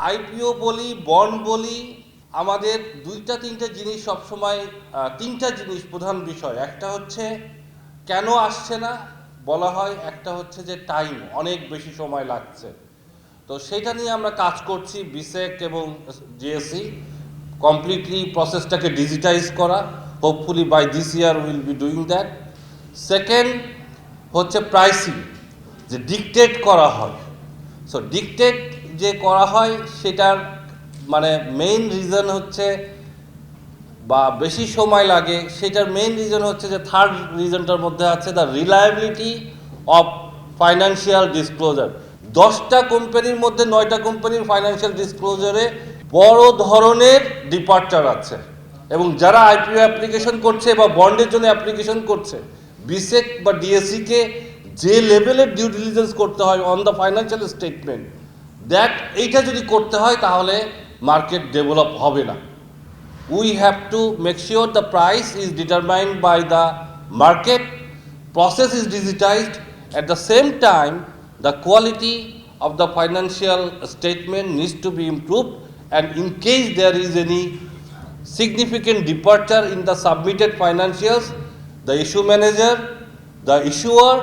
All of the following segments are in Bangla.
আইপিও বলি, বন্ড বলি, আমাদের দুইটা তিনটা জিনিস সবসময়, তিনটা জিনিস প্রধান বিষয়। একটা হচ্ছে কেন আসছে না বলা হয়, একটা হচ্ছে যে টাইম, অনেক বেশি সময় লাগছে। তো সেটা নিয়ে আমরা কাজ করছি, বিসেক এবং জিএসসি, কমপ্লিটলি প্রসেসটাকে ডিজিটাইজ করা। Hopefully by this year will be doing that. Second হচ্ছে প্রাইসিং, যে ডিকটেট করা হয়। সো ডিকটেট যে করা হয় সেটার মানে মেইন রিজন হচ্ছে, বা বেশি সময় লাগে, সেটার মেইন রিজন হচ্ছে যে থার্ড রিজনটার মধ্যে আছে the reliability of financial disclosure. 10টা কোম্পানির মধ্যে 9টা কোম্পানির ফাইন্যান্সিয়াল ডিসক্লোজারে বড় ধরনের ডিপার্চার আছে, এবং যারা আইপিও অ্যাপ্লিকেশন করছে বা বন্ডের জন্য অ্যাপ্লিকেশন করছে, বিসেক বা ডিএসসিকে যে লেভেলের ডিউ ডিলিজেন্স করতে হয় অন দ্য ফাইন্যান্সিয়াল স্টেটমেন্ট, এইটা যদি করতে হয় তাহলে মার্কেট ডেভেলপ হবে না। We have to make sure the price is determined by the market, process is digitized, at the same time the quality of the financial statement needs to be improved, and in case there is any significant departure in the submitted financials, the issue manager, the issuer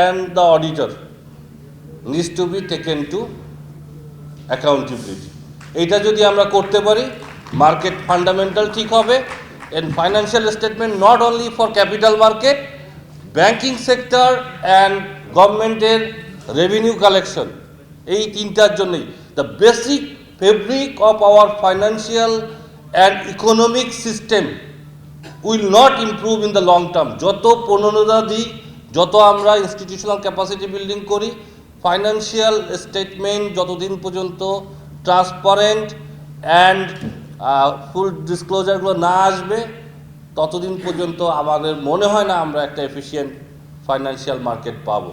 and the auditor needs to be taken to accountability. এটা যদি আমরা করতে পারি, মার্কেট ফান্ডামেন্টাল ঠিক হবে, and financial statement not only for capital market, banking sector and গভর্নমেন্টের রেভিনিউ কালেকশন, এই তিনটার জন্যই the basic fabric of our financial and economic system will not improve in the long term. যত প্রণোদনা দিই, যত আমরা ইনস্টিটিউশনাল ক্যাপাসিটি বিল্ডিং করি, ফাইন্যান্সিয়াল স্টেটমেন্ট যতদিন পর্যন্ত ট্রান্সপারেন্ট অ্যান্ড ফুল ডিসক্লোজারগুলো না আসবে, ততদিন পর্যন্ত আমাদের মনে হয় না আমরা একটা এফিশিয়েন্ট ফাইন্যান্সিয়াল মার্কেট পাবো।